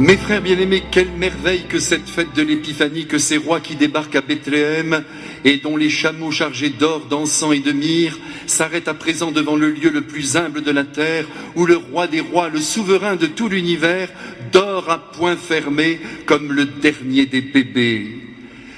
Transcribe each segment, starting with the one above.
Mes frères bien-aimés, quelle merveille que cette fête de l'Épiphanie, que ces rois qui débarquent à Bethléem et dont les chameaux chargés d'or, d'encens et de myrrhe s'arrêtent à présent devant le lieu le plus humble de la terre, où le roi des rois, le souverain de tout l'univers, dort à point fermé comme le dernier des bébés.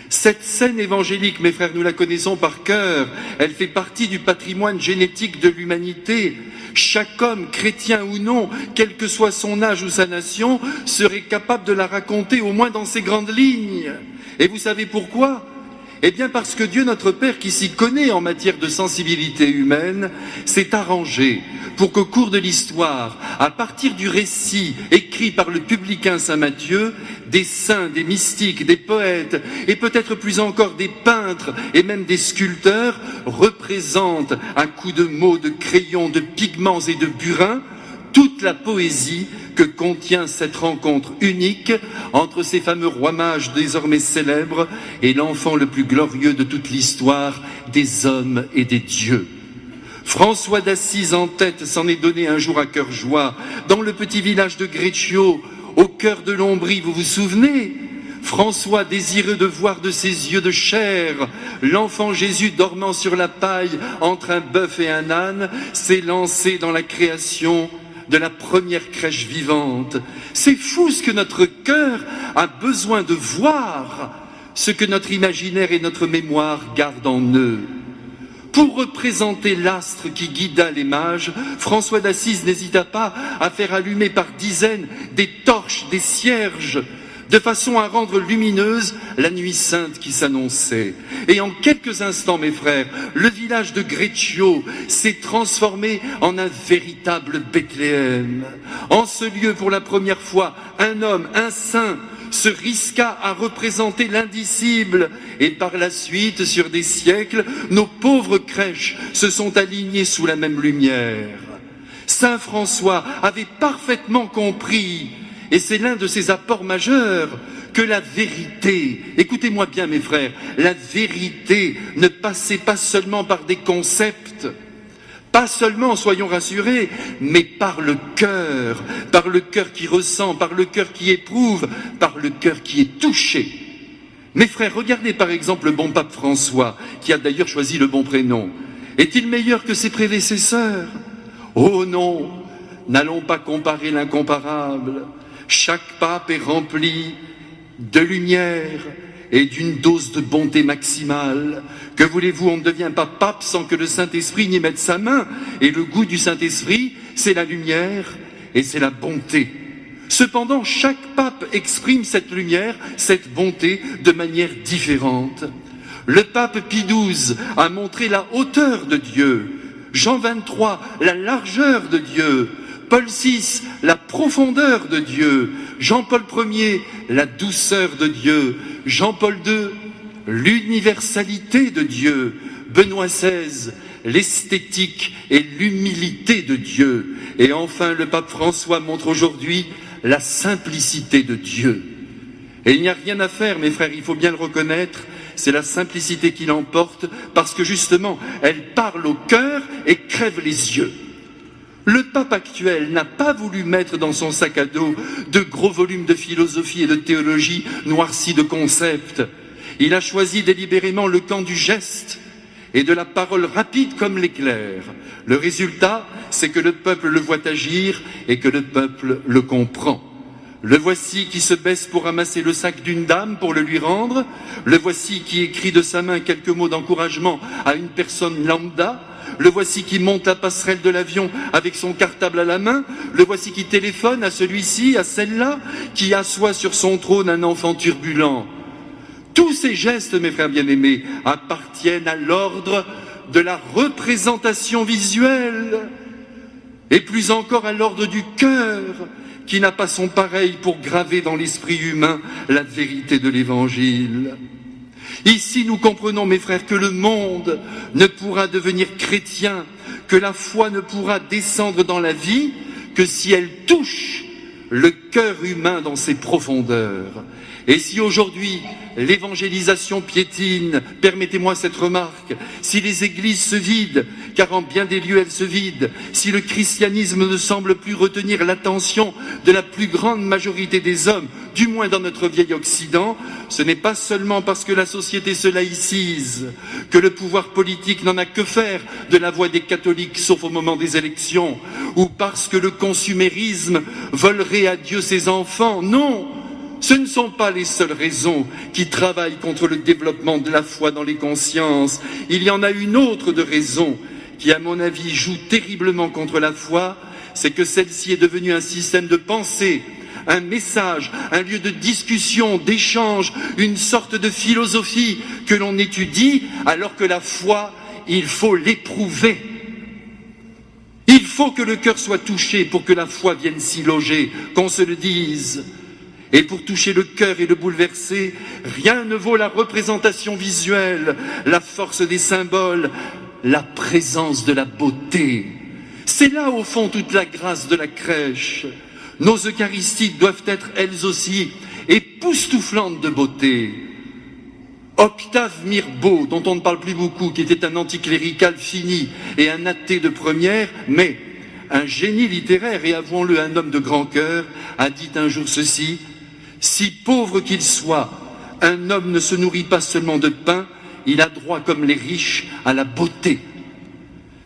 Cette scène évangélique, mes frères, nous la connaissons par cœur. Elle fait partie du patrimoine génétique de l'humanité. Chaque homme, chrétien ou non, quel que soit son âge ou sa nation, serait capable de la raconter au moins dans ses grandes lignes. Et vous savez pourquoi ? Eh bien parce que Dieu notre Père, qui s'y connaît en matière de sensibilité humaine, s'est arrangé pour qu'au cours de l'histoire, à partir du récit écrit par le publicain saint Matthieu, des saints, des mystiques, des poètes et peut-être plus encore des peintres et même des sculpteurs représentent à coups de mots, de crayons, de pigments et de burins toute la poésie que contient cette rencontre unique entre ces fameux rois mages désormais célèbres et l'enfant le plus glorieux de toute l'histoire des hommes et des dieux. François d'Assise en tête s'en est donné un jour à cœur joie, dans le petit village de Greccio, au cœur de l'Ombrie, vous vous souvenez ? François, désireux de voir de ses yeux de chair l'enfant Jésus dormant sur la paille entre un bœuf et un âne, s'est lancé dans la création de la première crèche vivante. C'est fou ce que notre cœur a besoin de voir, ce que notre imaginaire et notre mémoire gardent en eux. Pour représenter l'astre qui guida les mages, François d'Assise n'hésita pas à faire allumer par dizaines des torches, des cierges, de façon à rendre lumineuse la nuit sainte qui s'annonçait. Et en quelques instants, mes frères, le village de Greccio s'est transformé en un véritable Bethléem. En ce lieu, pour la première fois, un homme, un saint, se risqua à représenter l'indicible. Et par la suite, sur des siècles, nos pauvres crèches se sont alignées sous la même lumière. Saint François avait parfaitement compris, et c'est l'un de ses apports majeurs, que la vérité, écoutez-moi bien mes frères, la vérité ne passait pas seulement par des concepts, pas seulement, soyons rassurés, mais par le cœur qui ressent, par le cœur qui éprouve, par le cœur qui est touché. Mes frères, regardez par exemple le bon pape François, qui a d'ailleurs choisi le bon prénom. Est-il meilleur que ses prédécesseurs ? Oh non, n'allons pas comparer l'incomparable. Chaque pape est rempli de lumière et d'une dose de bonté maximale. Que voulez-vous, on ne devient pas pape sans que le Saint-Esprit n'y mette sa main. Et le goût du Saint-Esprit, c'est la lumière et c'est la bonté. Cependant, chaque pape exprime cette lumière, cette bonté de manière différente. Le pape Pie XII a montré la hauteur de Dieu, Jean XXIII la largeur de Dieu, Paul VI la profondeur de Dieu, Jean-Paul Ier la douceur de Dieu, Jean-Paul II l'universalité de Dieu, Benoît XVI l'esthétique et l'humilité de Dieu, et enfin le pape François montre aujourd'hui la simplicité de Dieu. Et il n'y a rien à faire, mes frères, il faut bien le reconnaître, c'est la simplicité qui l'emporte, parce que justement, elle parle au cœur et crève les yeux. Le pape actuel n'a pas voulu mettre dans son sac à dos de gros volumes de philosophie et de théologie noircis de concepts. Il a choisi délibérément le camp du geste et de la parole rapide comme l'éclair. Le résultat, c'est que le peuple le voit agir et que le peuple le comprend. Le voici qui se baisse pour ramasser le sac d'une dame pour le lui rendre. Le voici qui écrit de sa main quelques mots d'encouragement à une personne lambda. Le voici qui monte la passerelle de l'avion avec son cartable à la main. Le voici qui téléphone à celui-ci, à celle-là, qui assoit sur son trône un enfant turbulent. Tous ces gestes, mes frères bien-aimés, appartiennent à l'ordre de la représentation visuelle, et plus encore à l'ordre du cœur, qui n'a pas son pareil pour graver dans l'esprit humain la vérité de l'Évangile. Ici, nous comprenons, mes frères, que le monde ne pourra devenir chrétien, que la foi ne pourra descendre dans la vie que si elle touche le cœur humain dans ses profondeurs. Et si aujourd'hui l'évangélisation piétine, permettez-moi cette remarque, si les églises se vident, car en bien des lieux elle se vide. Si le christianisme ne semble plus retenir l'attention de la plus grande majorité des hommes, du moins dans notre vieil Occident, ce n'est pas seulement parce que la société se laïcise, que le pouvoir politique n'en a que faire de la voix des catholiques sauf au moment des élections, ou parce que le consumérisme volerait à Dieu ses enfants. Non! Ce ne sont pas les seules raisons qui travaillent contre le développement de la foi dans les consciences. Il y en a une autre de raison qui, à mon avis, joue terriblement contre la foi, c'est que celle-ci est devenue un système de pensée, un message, un lieu de discussion, d'échange, une sorte de philosophie que l'on étudie, alors que la foi, il faut l'éprouver. Il faut que le cœur soit touché pour que la foi vienne s'y loger, qu'on se le dise. Et pour toucher le cœur et le bouleverser, rien ne vaut la représentation visuelle, la force des symboles, la présence de la beauté. C'est là, au fond, toute la grâce de la crèche. Nos Eucharisties doivent être, elles aussi, époustouflantes de beauté. Octave Mirbeau, dont on ne parle plus beaucoup, qui était un anticlérical fini et un athée de première, mais un génie littéraire et, avouons-le, un homme de grand cœur, a dit un jour ceci: « Si pauvre qu'il soit, un homme ne se nourrit pas seulement de pain, il a droit, comme les riches, à la beauté. »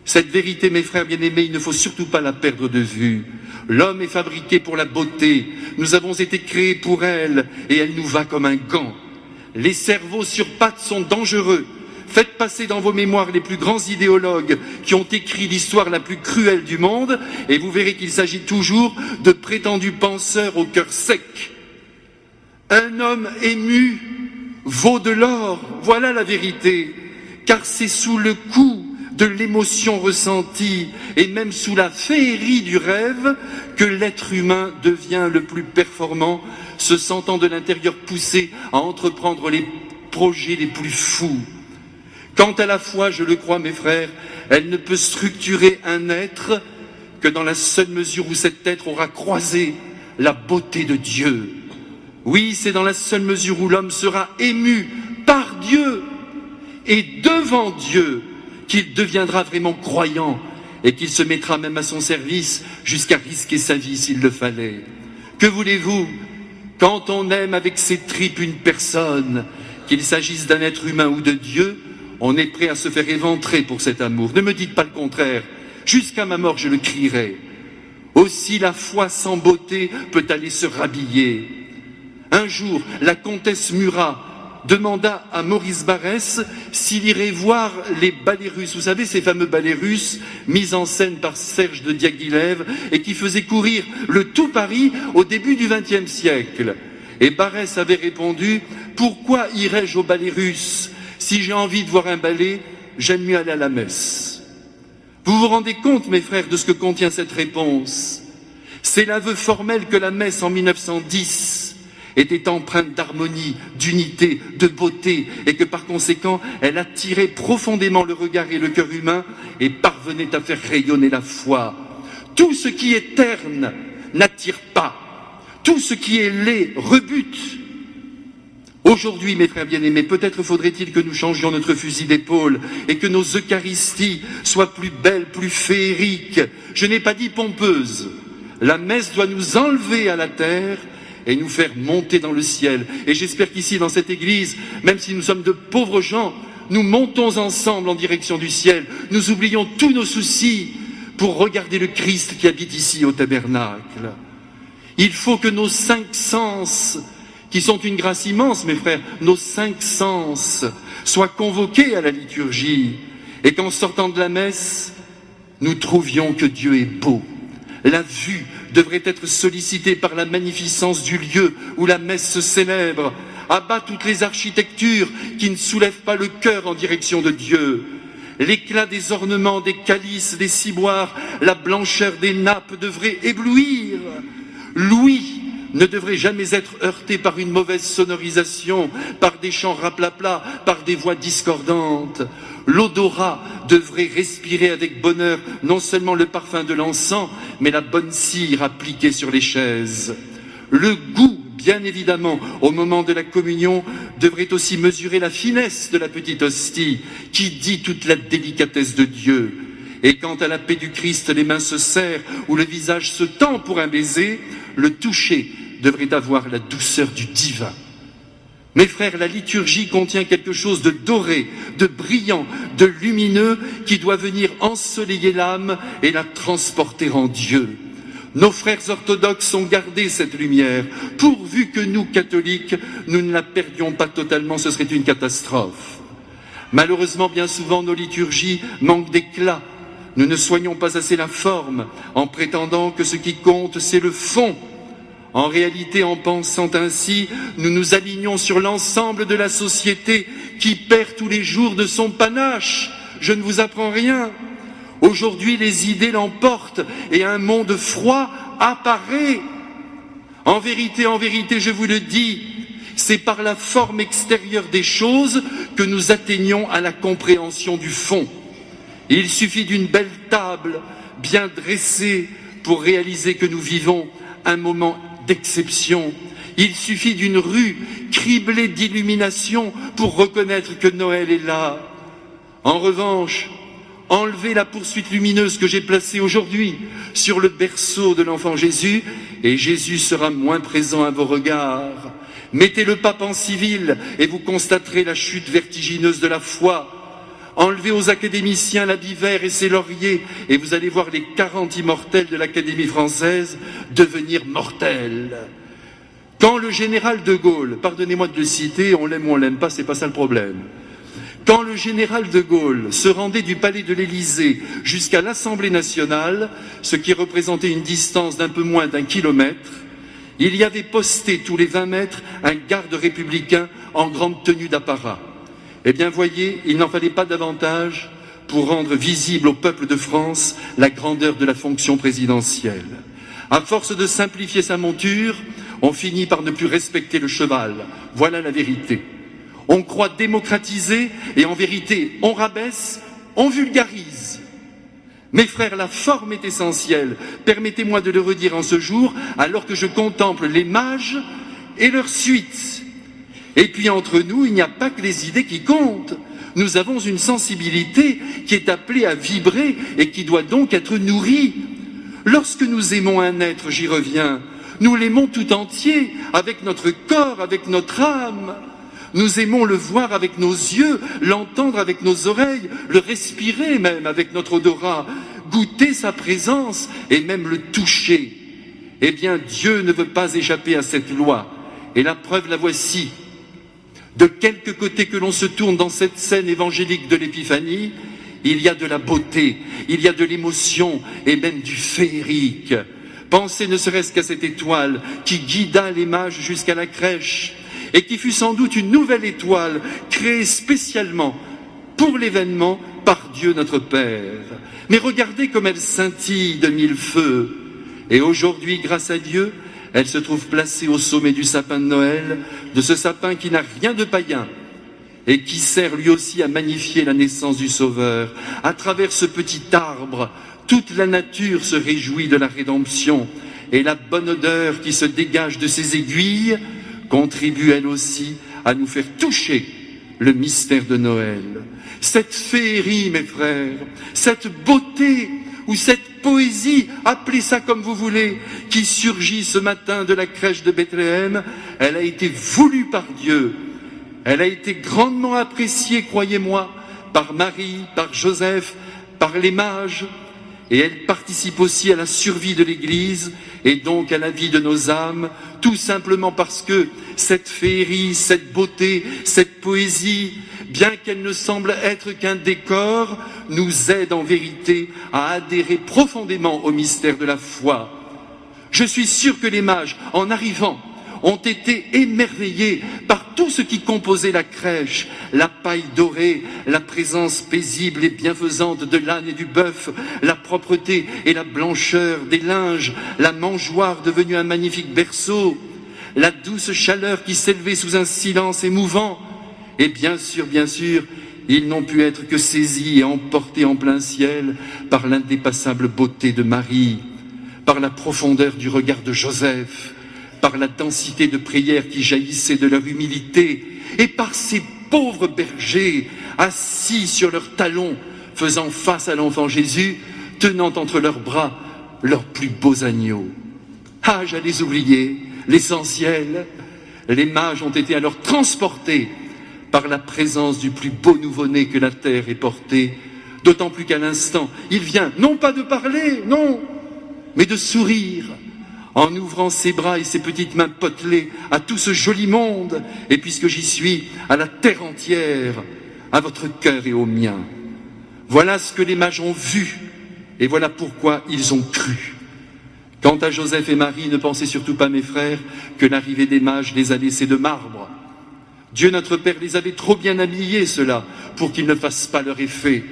Cette vérité, mes frères bien-aimés, il ne faut surtout pas la perdre de vue. L'homme est fabriqué pour la beauté, nous avons été créés pour elle, et elle nous va comme un gant. Les cerveaux sur pattes sont dangereux. Faites passer dans vos mémoires les plus grands idéologues qui ont écrit l'histoire la plus cruelle du monde, et vous verrez qu'il s'agit toujours de prétendus penseurs au cœur sec. Un homme ému vaut de l'or, voilà la vérité, car c'est sous le coup de l'émotion ressentie et même sous la féerie du rêve que l'être humain devient le plus performant, se sentant de l'intérieur poussé à entreprendre les projets les plus fous. Quant à la foi, je le crois, mes frères, elle ne peut structurer un être que dans la seule mesure où cet être aura croisé la beauté de Dieu. Oui, c'est dans la seule mesure où l'homme sera ému par Dieu et devant Dieu qu'il deviendra vraiment croyant et qu'il se mettra même à son service jusqu'à risquer sa vie s'il le fallait. Que voulez-vous? Quand on aime avec ses tripes une personne, qu'il s'agisse d'un être humain ou de Dieu, on est prêt à se faire éventrer pour cet amour. Ne me dites pas le contraire. Jusqu'à ma mort, je le crierai. Aussi la foi sans beauté peut aller se rhabiller. Un jour, la comtesse Murat demanda à Maurice Barrès s'il irait voir les ballets russes. Vous savez, ces fameux ballets russes mis en scène par Serge de Diaghilev et qui faisaient courir le tout Paris au début du XXe siècle. Et Barrès avait répondu: « Pourquoi irais-je au ballet russe? Si j'ai envie de voir un ballet, j'aime mieux aller à la messe. » Vous vous rendez compte, mes frères, de ce que contient cette réponse? C'est l'aveu formel que la messe en 1910 était empreinte d'harmonie, d'unité, de beauté, et que par conséquent, elle attirait profondément le regard et le cœur humain et parvenait à faire rayonner la foi. Tout ce qui est terne n'attire pas. Tout ce qui est laid rebute. Aujourd'hui, mes frères bien-aimés, peut-être faudrait-il que nous changions notre fusil d'épaule et que nos Eucharisties soient plus belles, plus féeriques. Je n'ai pas dit pompeuses. La messe doit nous enlever à la terre et nous faire monter dans le ciel. Et j'espère qu'ici, dans cette église, même si nous sommes de pauvres gens, nous montons ensemble en direction du ciel. Nous oublions tous nos soucis pour regarder le Christ qui habite ici au tabernacle. Il faut que nos 5 sens, qui sont une grâce immense, mes frères, nos 5 sens soient convoqués à la liturgie et qu'en sortant de la messe, nous trouvions que Dieu est beau. La vue devrait être sollicitée par la magnificence du lieu où la messe se célèbre. À bas toutes les architectures qui ne soulèvent pas le cœur en direction de Dieu. L'éclat des ornements, des calices, des ciboires, la blancheur des nappes devrait éblouir. L'ouïe ne devrait jamais être heurté par une mauvaise sonorisation, par des chants raplapla, par des voix discordantes. L'odorat devrait respirer avec bonheur non seulement le parfum de l'encens, mais la bonne cire appliquée sur les chaises. Le goût, bien évidemment, au moment de la communion, devrait aussi mesurer la finesse de la petite hostie, qui dit toute la délicatesse de Dieu. Et quand à la paix du Christ les mains se serrent ou le visage se tend pour un baiser, le toucher devrait avoir la douceur du divin. Mes frères, la liturgie contient quelque chose de doré, de brillant, de lumineux qui doit venir ensoleiller l'âme et la transporter en Dieu. Nos frères orthodoxes ont gardé cette lumière, pourvu que nous, catholiques, nous ne la perdions pas totalement, ce serait une catastrophe. Malheureusement, bien souvent, nos liturgies manquent d'éclat. Nous ne soignons pas assez la forme, en prétendant que ce qui compte, c'est le fond. En réalité, en pensant ainsi, nous nous alignons sur l'ensemble de la société qui perd tous les jours de son panache. Je ne vous apprends rien. Aujourd'hui, les idées l'emportent et un monde froid apparaît. En vérité, je vous le dis, c'est par la forme extérieure des choses que nous atteignons à la compréhension du fond. Il suffit d'une belle table bien dressée pour réaliser que nous vivons un moment d'exception. Il suffit d'une rue criblée d'illumination pour reconnaître que Noël est là. En revanche, enlevez la poursuite lumineuse que j'ai placée aujourd'hui sur le berceau de l'enfant Jésus et Jésus sera moins présent à vos regards. Mettez le pape en civil et vous constaterez la chute vertigineuse de la foi. Enlevez aux académiciens l'habit vert et ses lauriers et vous allez voir les 40 immortels de l'Académie française devenir mortels. Quand le général de Gaulle, pardonnez-moi de le citer, on l'aime ou on l'aime pas, c'est pas ça le problème. Quand le général de Gaulle se rendait du palais de l'Élysée jusqu'à l'Assemblée nationale, ce qui représentait une distance d'un peu moins d'1 kilomètre, il y avait posté tous les 20 mètres un garde républicain en grande tenue d'apparat. Eh bien, voyez, il n'en fallait pas davantage pour rendre visible au peuple de France la grandeur de la fonction présidentielle. À force de simplifier sa monture, on finit par ne plus respecter le cheval. Voilà la vérité. On croit démocratiser et en vérité, on rabaisse, on vulgarise. Mes frères, la forme est essentielle. Permettez-moi de le redire en ce jour, alors que je contemple les mages et leur suite. Et puis entre nous, il n'y a pas que les idées qui comptent. Nous avons une sensibilité qui est appelée à vibrer et qui doit donc être nourrie. Lorsque nous aimons un être, j'y reviens, nous l'aimons tout entier, avec notre corps, avec notre âme. Nous aimons le voir avec nos yeux, l'entendre avec nos oreilles, le respirer même avec notre odorat, goûter sa présence et même le toucher. Eh bien, Dieu ne veut pas échapper à cette loi. Et la preuve, la voici. De quelque côté que l'on se tourne dans cette scène évangélique de l'Épiphanie, il y a de la beauté, il y a de l'émotion et même du féerique. Pensez ne serait-ce qu'à cette étoile qui guida les mages jusqu'à la crèche et qui fut sans doute une nouvelle étoile créée spécialement pour l'événement par Dieu notre Père. Mais regardez comme elle scintille de 1000 feux. Et aujourd'hui, grâce à Dieu, elle se trouve placée au sommet du sapin de Noël, de ce sapin qui n'a rien de païen et qui sert lui aussi à magnifier la naissance du Sauveur. À travers ce petit arbre, toute la nature se réjouit de la rédemption et la bonne odeur qui se dégage de ses aiguilles contribue elle aussi à nous faire toucher le mystère de Noël. Cette féerie, mes frères, cette beauté ou cette poésie, appelez ça comme vous voulez, qui surgit ce matin de la crèche de Bethléem, elle a été voulue par Dieu. Elle a été grandement appréciée, croyez-moi, par Marie, par Joseph, par les mages, et elle participe aussi à la survie de l'Église et donc à la vie de nos âmes, tout simplement parce que cette féerie, cette beauté, cette poésie, bien qu'elle ne semble être qu'un décor, nous aide en vérité à adhérer profondément au mystère de la foi. Je suis sûr que les mages, en arrivant, ont été émerveillés par tout ce qui composait la crèche, la paille dorée, la présence paisible et bienfaisante de l'âne et du bœuf, la propreté et la blancheur des linges, la mangeoire devenue un magnifique berceau, la douce chaleur qui s'élevait sous un silence émouvant. Et bien sûr, ils n'ont pu être que saisis et emportés en plein ciel par l'indépassable beauté de Marie, par la profondeur du regard de Joseph, par la densité de prières qui jaillissait de leur humilité, et par ces pauvres bergers assis sur leurs talons, faisant face à l'enfant Jésus, tenant entre leurs bras leurs plus beaux agneaux. Ah, j'allais oublier l'essentiel. Les mages ont été alors transportés par la présence du plus beau nouveau-né que la terre ait porté, d'autant plus qu'à l'instant, il vient non pas de parler, non, mais de sourire, en ouvrant ses bras et ses petites mains potelées à tout ce joli monde, et puisque j'y suis, à la terre entière, à votre cœur et au mien. Voilà ce que les mages ont vu, et voilà pourquoi ils ont cru. Quant à Joseph et Marie, ne pensez surtout pas, mes frères, que l'arrivée des mages les a laissés de marbre. Dieu notre Père les avait trop bien habillés, ceux-là, pour qu'ils ne fassent pas leur effet.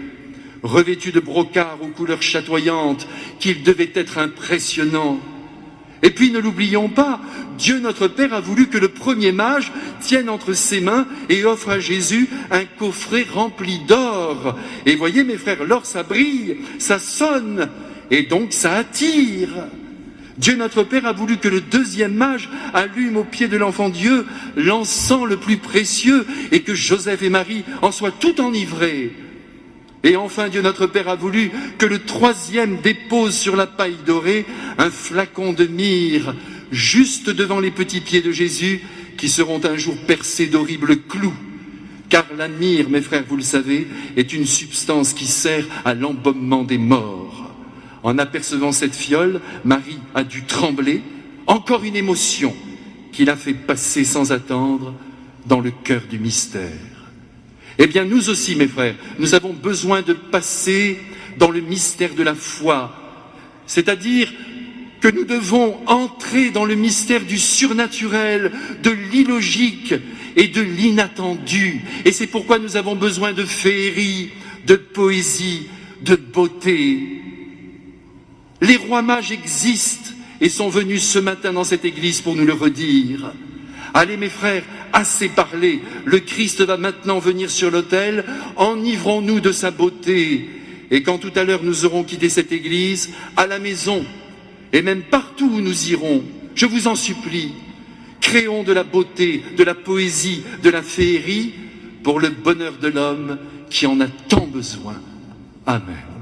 Revêtus de brocarts aux couleurs chatoyantes, qu'ils devaient être impressionnants. Et puis, ne l'oublions pas, Dieu notre Père a voulu que le premier mage tienne entre ses mains et offre à Jésus un coffret rempli d'or. Et voyez, mes frères, l'or, ça brille, ça sonne, et donc ça attire. Dieu notre Père a voulu que le deuxième mage allume au pied de l'enfant Dieu l'encens le plus précieux et que Joseph et Marie en soient tout enivrés. Et enfin, Dieu notre Père a voulu que le troisième dépose sur la paille dorée un flacon de myrrhe juste devant les petits pieds de Jésus qui seront un jour percés d'horribles clous. Car la myrrhe, mes frères, vous le savez, est une substance qui sert à l'embaumement des morts. En apercevant cette fiole, Marie a dû trembler, encore une émotion qui l'a fait passer sans attendre dans le cœur du mystère. Eh bien, nous aussi, mes frères, nous avons besoin de passer dans le mystère de la foi, c'est-à-dire que nous devons entrer dans le mystère du surnaturel, de l'illogique et de l'inattendu. Et c'est pourquoi nous avons besoin de féerie, de poésie, de beauté. Les rois mages existent et sont venus ce matin dans cette église pour nous le redire. Allez mes frères, assez parlé, le Christ va maintenant venir sur l'autel, enivrons-nous de sa beauté. Et quand tout à l'heure nous aurons quitté cette église, à la maison, et même partout où nous irons, je vous en supplie, créons de la beauté, de la poésie, de la féerie pour le bonheur de l'homme qui en a tant besoin. Amen.